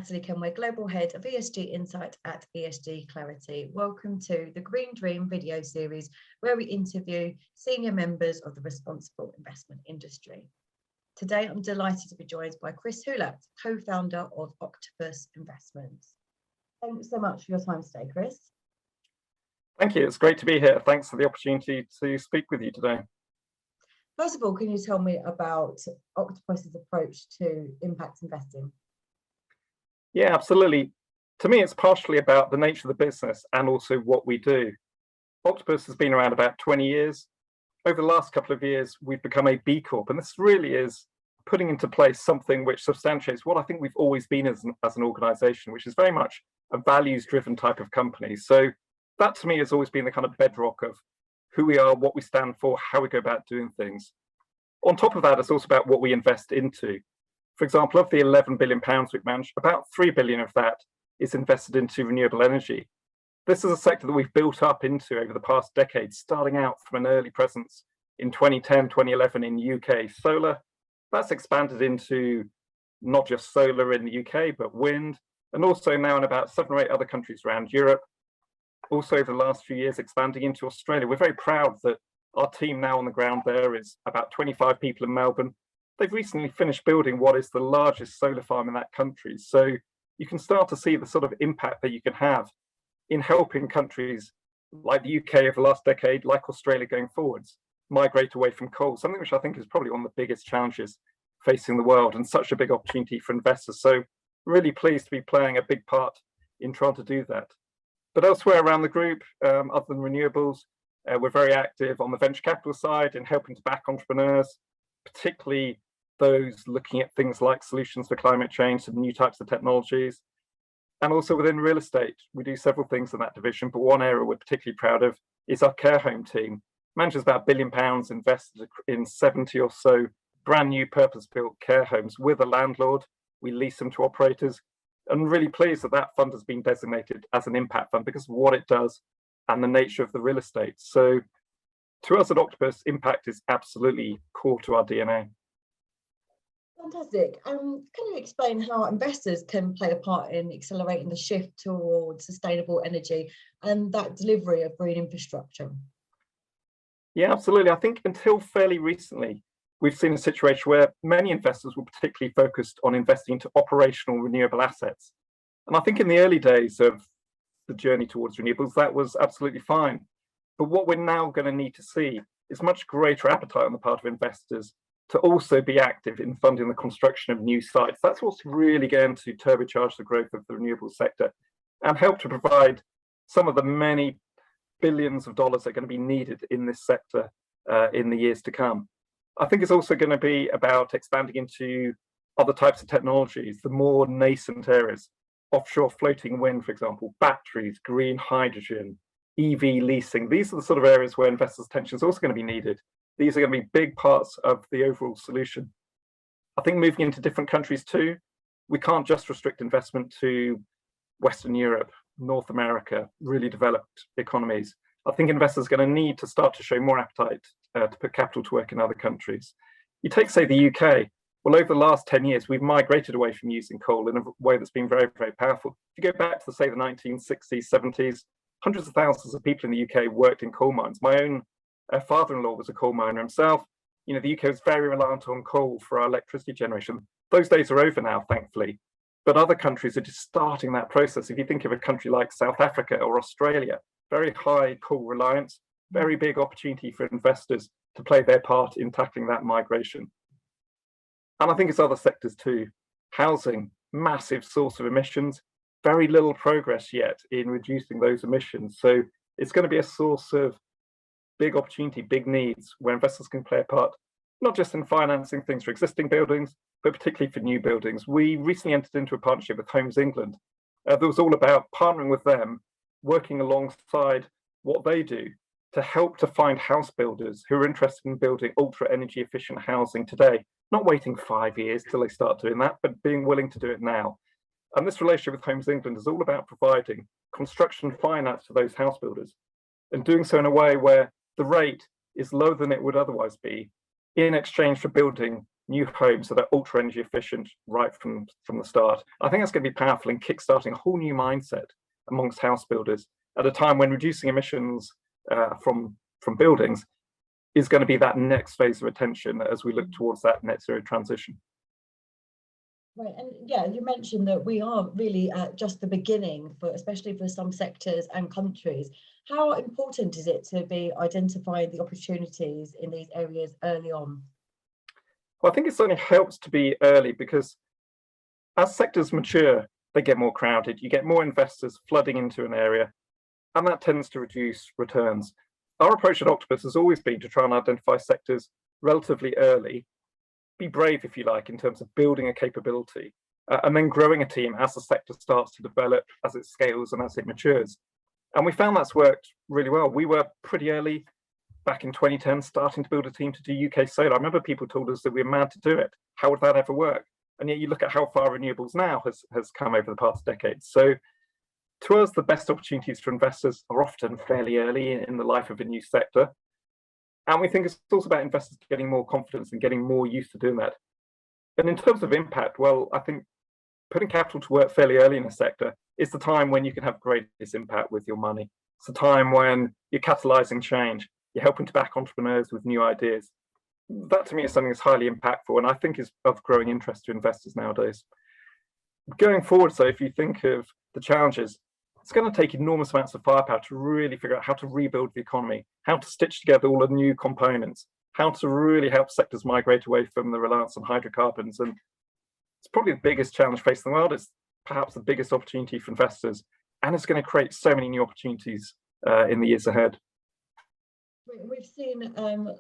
Natalie Kenway, Global Head of ESG Insight at ESG Clarity. Welcome to the Green Dream video series, where we interview senior members of the responsible investment industry. Today, I'm delighted to be joined by Chris Hulatt, co-founder of Octopus Investments. Thanks so much for your time today, Chris. Thank you. It's great to be here. Thanks for the opportunity to speak with you today. First of all, can you tell me about Octopus's approach to impact investing? Yeah, absolutely. To me, it's partially about the nature of the business and also what we do. Octopus has been around about 20 years. Over the last couple of years, we've become a B Corp, and this really is putting into place something which substantiates what I think we've always been as an organization, which is very much a values-driven type of company. So that to me has always been the kind of bedrock of who we are, what we stand for, how we go about doing things. On top of that, it's also about what we invest into. For example, of the £11 billion we've managed, about £3 billion of that is invested into renewable energy. This is a sector that we've built up into over the past decade, starting out from an early presence in 2010, 2011 in UK solar. That's expanded into not just solar in the UK, but wind, and also now in about 7 or 8 other countries around Europe. Also over the last few years, expanding into Australia. We're very proud that our team now on the ground there is about 25 people in Melbourne. They've recently finished building what is the largest solar farm in that country. So you can start to see the sort of impact that you can have in helping countries like the UK over the last decade, like Australia going forwards, migrate away from coal, something which I think is probably one of the biggest challenges facing the world and such a big opportunity for investors. So really pleased to be playing a big part in trying to do that. But elsewhere around the group, other than renewables, we're very active on the venture capital side in helping to back entrepreneurs, particularly those looking at things like solutions for climate change and new types of technologies. And also within real estate, we do several things in that division, but one area we're particularly proud of is our care home team. Manages about £1 billion invested in 70 or so brand new purpose-built care homes with a landlord. We lease them to operators, and really pleased that that fund has been designated as an impact fund because of what it does and the nature of the real estate. So to us at Octopus, impact is absolutely core to our DNA. Fantastic. Can you explain how investors can play a part in accelerating the shift towards sustainable energy and that delivery of green infrastructure? Yeah, absolutely. I think until fairly recently, we've seen a situation where many investors were particularly focused on investing into operational renewable assets. And I think in the early days of the journey towards renewables, that was absolutely fine. But what we're now going to need to see is much greater appetite on the part of investors to also be active in funding the construction of new sites. That's what's really going to turbocharge the growth of the renewables sector and help to provide some of the many billions of dollars that are going to be needed in this sector in the years to come. I think it's also going to be about expanding into other types of technologies, the more nascent areas, offshore floating wind, for example, batteries, green hydrogen, EV leasing. These are the sort of areas where investors' attention is also going to be needed. These are going to be big parts of the overall solution. I think moving into different countries too, we can't just restrict investment to Western Europe, North America, really developed economies. I think investors are going to need to start to show more appetite to put capital to work in other countries. You take, say, the UK. Well, over the last 10 years, we've migrated away from using coal in a way that's been very, very powerful. If you go back to, say, the 1960s, 70s, hundreds of thousands of people in the UK worked in coal mines. My own father-in-law was a coal miner himself. You know, the UK was very reliant on coal for our electricity generation. Those days are over now, thankfully. But other countries are just starting that process. If you think of a country like South Africa or Australia, very high coal reliance, very big opportunity for investors to play their part in tackling that migration. And I think it's other sectors too. Housing, massive source of emissions, very little progress yet in reducing those emissions. So it's going to be a source of big opportunity, big needs, where investors can play a part, not just in financing things for existing buildings, but particularly for new buildings. We recently entered into a partnership with Homes England that was all about partnering with them, working alongside what they do to help to find house builders who are interested in building ultra energy efficient housing today, not waiting 5 years till they start doing that, but being willing to do it now. And this relationship with Homes England is all about providing construction finance to those house builders and doing so in a way where the rate is lower than it would otherwise be in exchange for building new homes that are ultra energy efficient right from the start. I think that's going to be powerful in kickstarting a whole new mindset amongst house builders at a time when reducing emissions from buildings is going to be that next phase of attention as we look towards that net zero transition. Right, and yeah, you mentioned that we are really at just the beginning, especially for some sectors and countries. How important is it to be identifying the opportunities in these areas early on? Well, I think it certainly helps to be early, because as sectors mature, they get more crowded. You get more investors flooding into an area, and that tends to reduce returns. Our approach at Octopus has always been to try and identify sectors relatively early, be brave, if you like, in terms of building a capability, and then growing a team as the sector starts to develop, as it scales and as it matures. And we found that's worked really well. We were pretty early back in 2010, starting to build a team to do UK solar. I remember people told us that we were mad to do it. How would that ever work? And yet you look at how far renewables now has come over the past decade. So to us, the best opportunities for investors are often fairly early in the life of a new sector. And we think it's also about investors getting more confidence and getting more used to doing that. And in terms of impact, well, I think putting capital to work fairly early in a sector is the time when you can have greatest impact with your money. It's the time when you're catalyzing change. You're helping to back entrepreneurs with new ideas. That to me is something that's highly impactful, and I think is of growing interest to investors nowadays. Going forward, so if you think of the challenges, it's going to take enormous amounts of firepower to really figure out how to rebuild the economy, how to stitch together all the new components, how to really help sectors migrate away from the reliance on hydrocarbons. And it's probably the biggest challenge facing the world. It's perhaps the biggest opportunity for investors, and it's going to create so many new opportunities in the years ahead. We've seen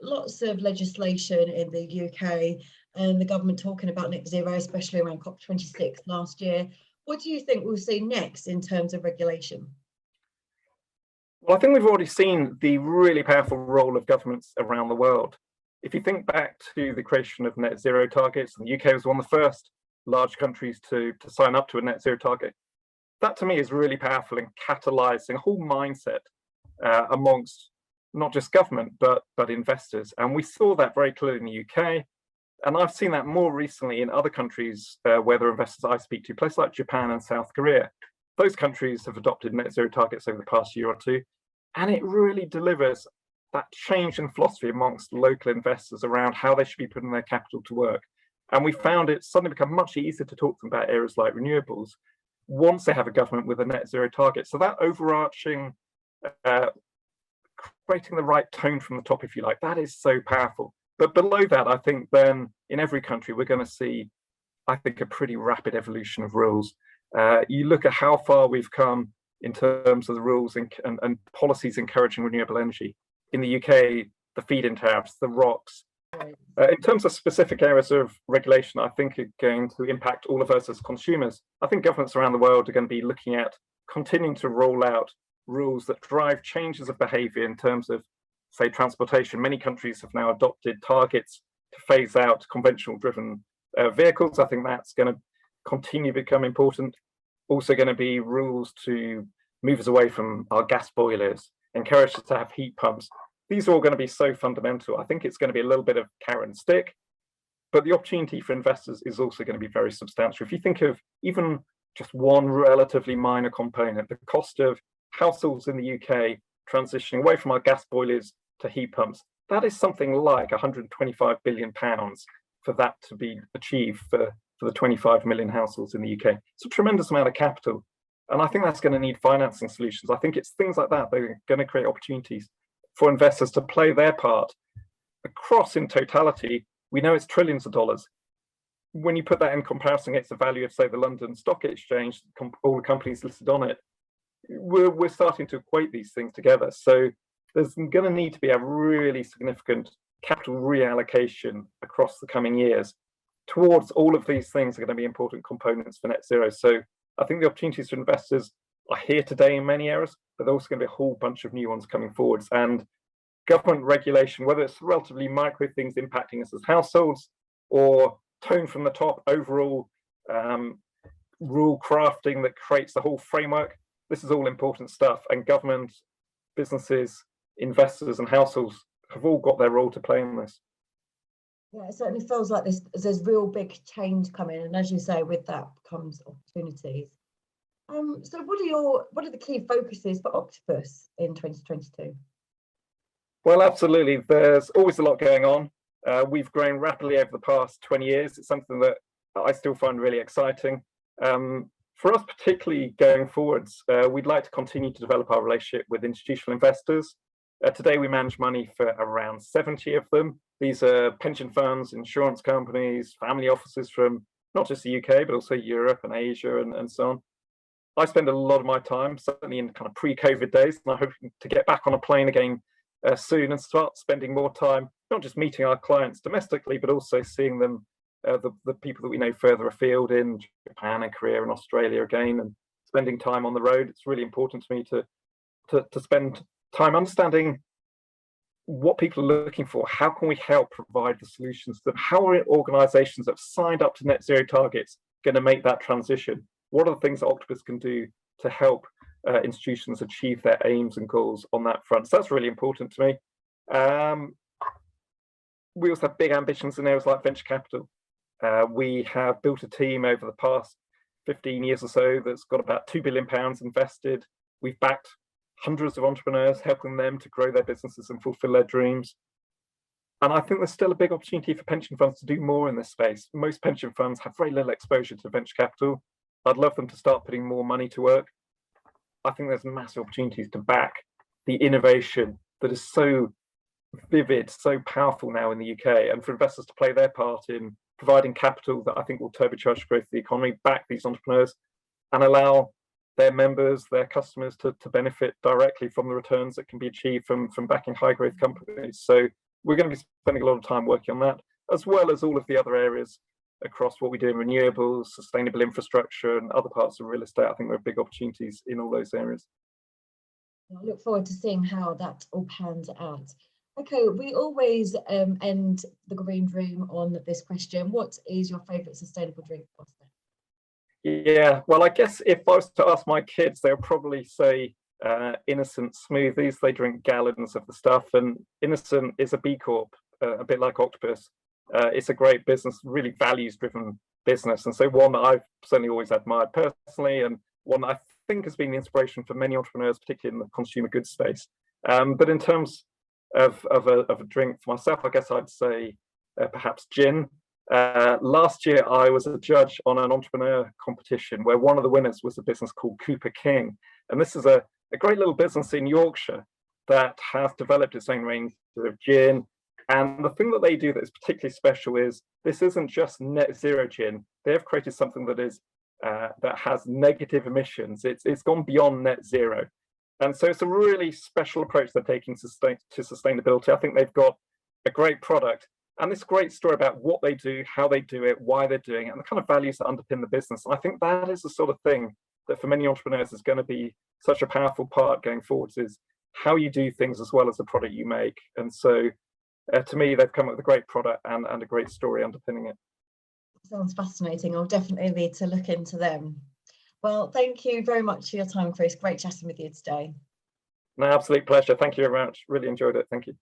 lots of legislation in the UK and the government talking about net zero, especially around COP26 last year. What do you think we'll see next in terms of regulation? Well, I think we've already seen the really powerful role of governments around the world. If you think back to the creation of net zero targets, and the UK was one of the first large countries to sign up to a net zero target. That to me is really powerful in catalyzing a whole mindset amongst not just government, but investors. And we saw that very clearly in the UK. And I've seen that more recently in other countries where there are investors I speak to, places like Japan and South Korea. Those countries have adopted net zero targets over the past year or two. And it really delivers that change in philosophy amongst local investors around how they should be putting their capital to work. And we found it suddenly become much easier to talk to them about areas like renewables once they have a government with a net zero target. So that overarching creating the right tone from the top, if you like, that is so powerful. But below that, I think then in every country, we're going to see, I think, a pretty rapid evolution of rules. You look at how far we've come in terms of the rules and policies encouraging renewable energy. In the UK, the feed-in tariffs, the ROCs. In terms of specific areas of regulation, I think are going to impact all of us as consumers. I think governments around the world are going to be looking at continuing to roll out rules that drive changes of behavior in terms of, say, transportation. Many countries have now adopted targets to phase out conventional driven vehicles. I think that's going to continue to become important. Also going to be rules to move us away from our gas boilers, encourage us to have heat pumps. These are all going to be so fundamental. I think it's going to be a little bit of carrot and stick, but the opportunity for investors is also going to be very substantial. If you think of even just one relatively minor component, the cost of households in the UK transitioning away from our gas boilers to heat pumps, that is something like £125 billion for that to be achieved for the 25 million households in the UK. It's a tremendous amount of capital. And I think that's going to need financing solutions. I think it's things like that that are going to create opportunities for investors to play their part across in totality. We know it's trillions of dollars. When you put that in comparison against the value of, say, the London Stock Exchange, all the companies listed on it, we're starting to equate these things together. So there's going to need to be a really significant capital reallocation across the coming years towards all of these things are going to be important components for net zero. So I think the opportunities for investors are here today in many areas, but there's also going to be a whole bunch of new ones coming forwards. And government regulation, whether it's relatively micro things impacting us as households or tone from the top, overall rule crafting that creates the whole framework, this is all important stuff. And government, businesses, investors and households have all got their role to play in this. Yeah, it certainly feels like there's real big change coming, and as you say, with that comes opportunities. So what are the key focuses for Octopus in 2022? Well, absolutely. There's always a lot going on. We've grown rapidly over the past 20 years. It's something that I still find really exciting. For us, particularly going forwards, we'd like to continue to develop our relationship with institutional investors. Today, we manage money for around 70 of them. These are pension funds, insurance companies, family offices from not just the UK, but also Europe and Asia and so on. I spend a lot of my time, certainly in kind of pre-COVID days, and I'm hoping to get back on a plane again soon and start spending more time, not just meeting our clients domestically, but also seeing them, the people that we know further afield in Japan and Korea and Australia again, and spending time on the road. It's really important to me to spend time understanding what people are looking for. How can we help provide the solutions? How are organizations that have signed up to net zero targets going to make that transition? What are the things that Octopus can do to help institutions achieve their aims and goals on that front? So that's really important to me. We also have big ambitions in areas like venture capital. We have built a team over the past 15 years or so that's got about £2 billion invested. We've backed hundreds of entrepreneurs, helping them to grow their businesses and fulfill their dreams. And I think there's still a big opportunity for pension funds to do more in this space. Most pension funds have very little exposure to venture capital. I'd love them to start putting more money to work. I think there's massive opportunities to back the innovation that is so vivid, so powerful now in the UK, and for investors to play their part in providing capital that I think will turbocharge the growth of the economy, back these entrepreneurs, and allow their members, their customers to benefit directly from the returns that can be achieved from backing high growth companies. So we're going to be spending a lot of time working on that, as well as all of the other areas across what we do in renewables, sustainable infrastructure, and other parts of real estate. I think there are big opportunities in all those areas. I look forward to seeing how that all pans out. Okay, we always end the Green Room on this question. What is your favourite sustainable drink? Yeah, well, I guess if I was to ask my kids, they'll probably say Innocent smoothies. They drink gallons of the stuff, and Innocent is a B Corp, a bit like Octopus. It's a great business, really values-driven business, and so one that I've certainly always admired personally, and one that I think has been the inspiration for many entrepreneurs, particularly in the consumer goods space. But in terms of a drink for myself, I guess I'd say perhaps gin. Last year, I was a judge on an entrepreneur competition where one of the winners was a business called Cooper King, and this is a great little business in Yorkshire that has developed its own range of gin. And the thing that they do that is particularly special is this isn't just net zero gin. They have created something that is that has negative emissions. It's gone beyond net zero. And so it's a really special approach they're taking to sustainability. I think they've got a great product and this great story about what they do, how they do it, why they're doing it, and the kind of values that underpin the business. And I think that is the sort of thing that for many entrepreneurs is going to be such a powerful part going forwards, is how you do things as well as the product you make. And so to me, they've come up with a great product and a great story underpinning it. Sounds fascinating. I'll definitely need to look into them. Well, thank you very much for your time, Chris. Great chatting with you today. No, absolute pleasure. Thank you very much. Really enjoyed it. Thank you.